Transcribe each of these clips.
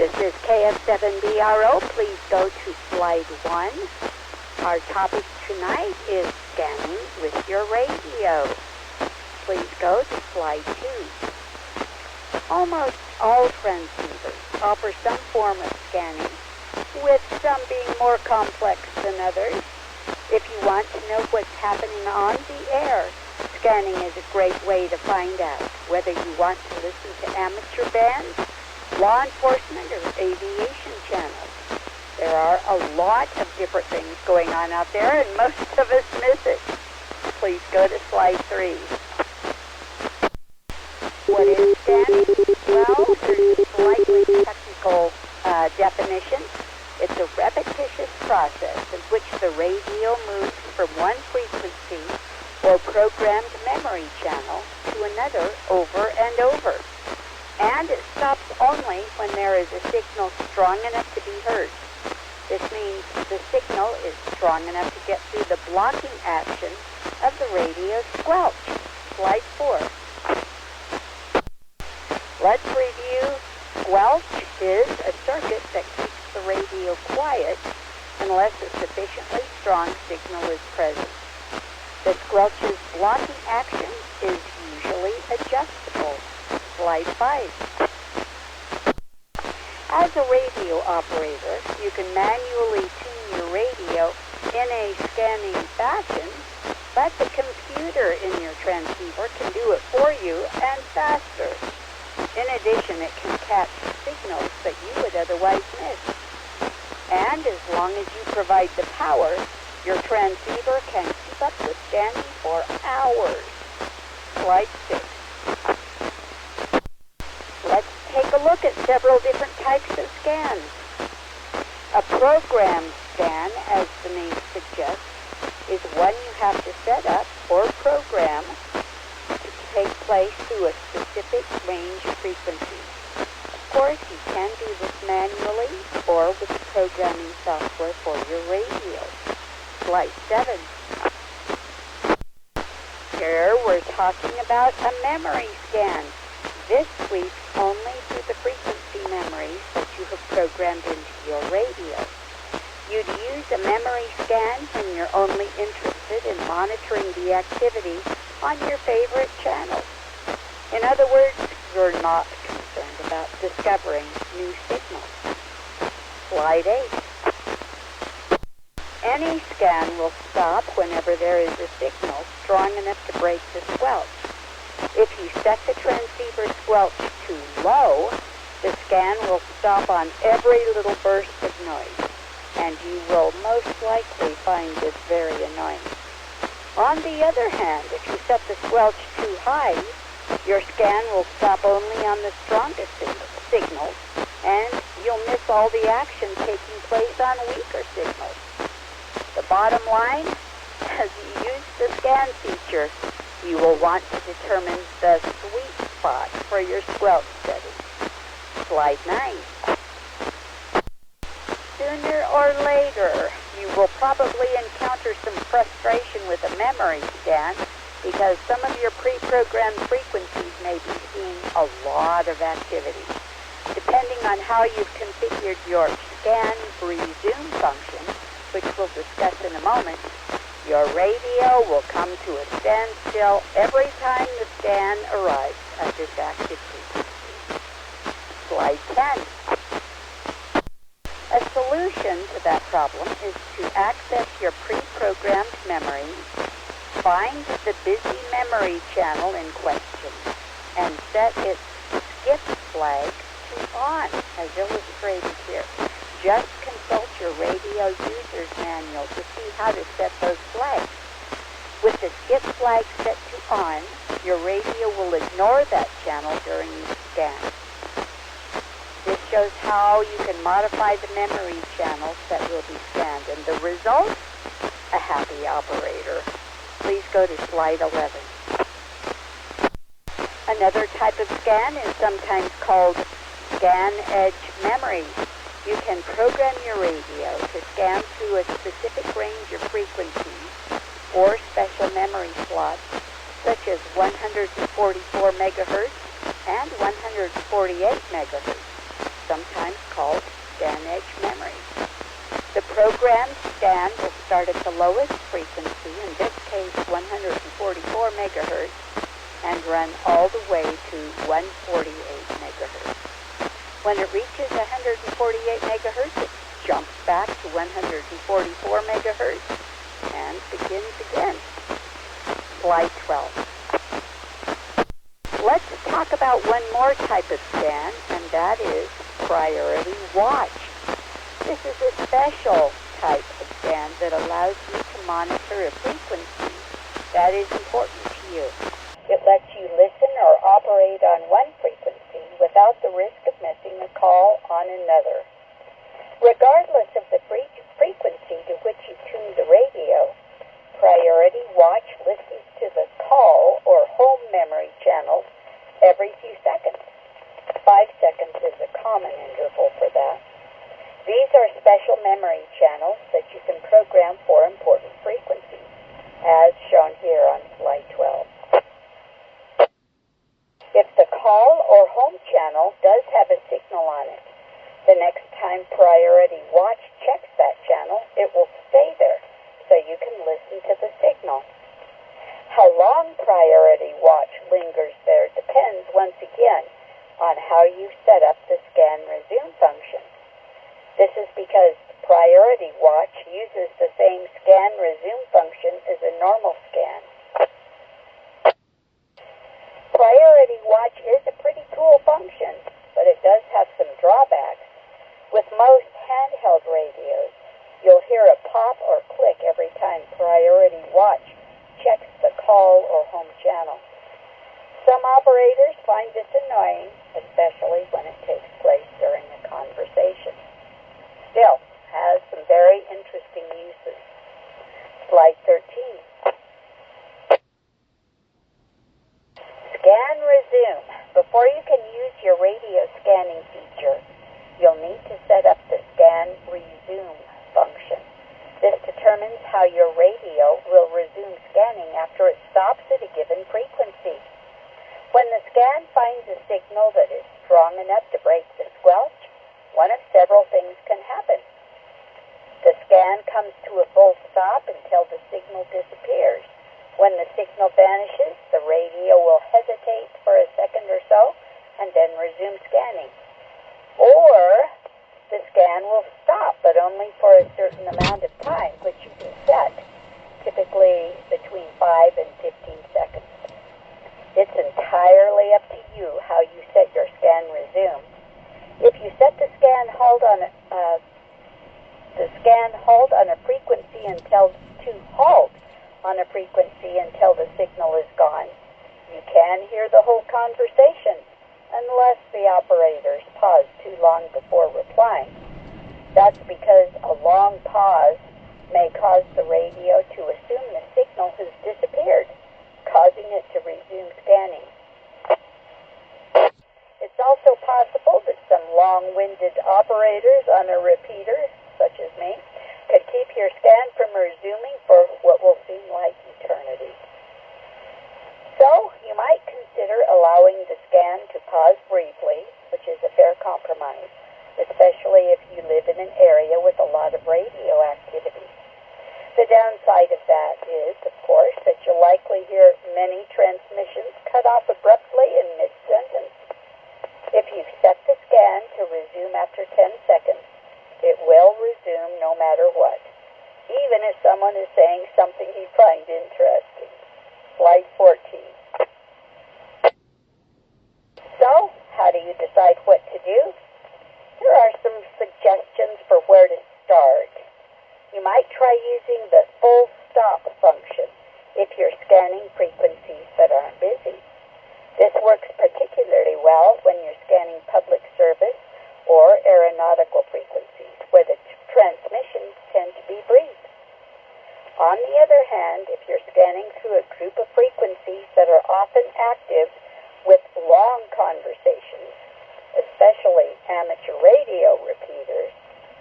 This is KF7BRO. Please go to slide 1. Our topic tonight is scanning with your radio. Please go to slide 2. Almost all transceivers offer some form of scanning, with some being more complex than others. If you want to know what's happening on the air, scanning is a great way to find out whether you want to listen to amateur bands, law enforcement, or aviation channels. There are a lot of different things going on out there, and most of us miss it. Please go to slide 3. What is scanning? Well, there's a slightly technical definition. It's a repetitious process in which the radio moves from one frequency or programmed memory channel to another over and over. And it stops only when there is a signal strong enough to be heard. This means the signal is strong enough to get through the blocking action of the radio squelch. Slide 4. Let's review. Squelch is a circuit that keeps the radio quiet unless a sufficiently strong signal is present. The squelch's blocking action is usually adjustable. Slide 5. As a radio operator, you can manually tune your radio in a scanning fashion, but the computer in your transceiver can do it for you and faster. In addition, it can catch signals that you would otherwise miss. And as long as you provide the power, your transceiver can keep up the scanning for hours. Slide 6. Let's take a look at several different types of scans. A programmed scan, as the name suggests, is one you have to set up or program to take place through a specific range frequency. Of course, you can do this manually or with the programming software for your radio. Slide 7. Here we're talking about a memory scan. This sweeps only through the frequency memories that you have programmed into your radio. You'd use a memory scan when you're only interested in monitoring the activity on your favorite channels. In other words, you're not concerned about discovering new signals. Slide 8. Any scan will stop whenever there is a signal strong enough to break the squelch. If you set the transceiver squelch too low, the scan will stop on every little burst of noise, and you will most likely find this very annoying. On the other hand, if you set the squelch too high, your scan will stop only on the strongest signals, and you'll miss all the action taking place on weaker signals. The bottom line, as you use the scan feature, you will want to determine the sweet spot for your squelch setting. Slide 9. Sooner or later, you will probably encounter some frustration with a memory scan because some of your pre-programmed frequencies may be seeing a lot of activity. Depending on how you've configured your scan resume function, which we'll discuss in a moment, your radio will come to a standstill every time the scan arrives at this active frequency. Slide 10. A solution to that problem is to access your pre-programmed memory, find the busy memory channel in question, and set its skip flag to on, as illustrated here. Just consult your radio user's manual to see how to set those flags. With the skip flag set to on, your radio will ignore that channel during each scan. This shows how you can modify the memory channels that will be scanned, and the result? A happy operator. Please go to slide 11. Another type of scan is sometimes called scan edge memory. You can program your radio to scan through a specific range of frequencies or special memory slots, such as 144 megahertz and 148 megahertz, sometimes called programmed scan will start at the lowest frequency, in this case 144 megahertz, and run all the way to 148 megahertz. When it reaches 148 megahertz, it jumps back to 144 megahertz and begins again. Slide 12. Let's talk about one more type of scan, and that is priority watch. This is a special type of scan that allows you to monitor a frequency that is important to you. It lets you listen or operate on one frequency without the risk of missing a call on another. Regardless of the frequency to which you tune the radio, priority watch listens to the call or home memory channels every few seconds. 5 seconds is a common interval for that. These are special memory channels that you can program for important frequencies, as shown here on slide 12. If the call or home channel does have a signal on it, the next time priority watch checks that channel, it will stay there so you can listen to the signal. How long priority watch lingers there depends once again on how you set up the scan resume function. This is because priority watch uses the same scan resume function as a normal scan. Priority watch is a pretty cool function, but it does have some drawbacks. With most handheld radios, you'll hear a pop or click every time priority watch checks the call or home channel. Some operators find this annoying, especially when it takes place during a conversation. Still, has some very interesting uses. Slide 13. Scan resume. Before you can use your radio scanning feature, you'll need to set up the scan resume function. This determines how your radio will resume scanning after it stops at a given frequency. When the scan finds a signal that is strong enough to break the squelch, one of several things can happen. The scan comes to a full stop until the signal disappears. When the signal vanishes, the radio will hesitate for a second or so and then resume scanning. Or the scan will stop, but only for a certain amount of time, which you can set, typically between 5 and 15 seconds. It's entirely up to you how you set your scan resume. If you set the scan hold on a frequency until the signal is gone, you can hear the whole conversation, unless the operators pause too long before replying. That's because a long pause may cause the radio to assume the signal has disappeared, causing it to resume scanning. It's also possible that some long-winded operators on a repeater, such as me, could keep your scan from resuming for what will seem like eternity. So, you might consider allowing the scan to pause briefly, which is a fair compromise, especially if you live in an area with a lot of radio activity. The downside of that is, of course, that you'll likely hear many transmissions cut off abruptly in mid-sentence. If you've set the scan to resume after 10 seconds, it will resume no matter what, even if someone is saying something you find interesting. Slide 14. So, how do you decide what to do? There are some suggestions for where to start. You might try using the full stop function if you're scanning frequencies that aren't busy. This works particularly well when you're scanning public service or aeronautical frequencies where the transmissions tend to be brief. On the other hand, if you're scanning through a group of frequencies that are often active with long conversations, especially amateur radio repeaters,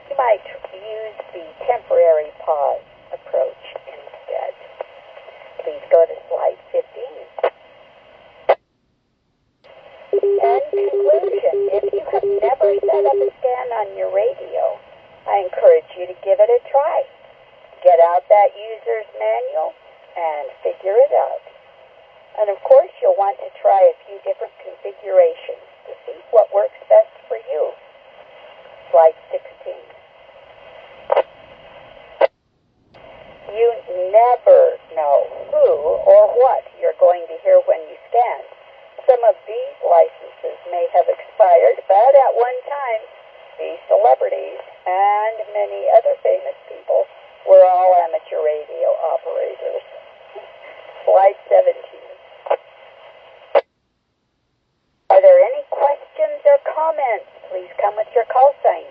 you might use the temporary pause approach instead. Please go to slide 15. And conclusion, if you have never set up a scan on your radio, I encourage you to give it a try. Get out that user's manual and figure it out. And of course, you'll want to try a few different configurations to see what works best for you. Slide 16. You never know who or what you're going to hear when you scan. Some of these licenses may have expired, but at one time, these celebrities and many other famous people were all amateur radio operators. Slide 17. Are there any questions or comments? Please come with your call sign.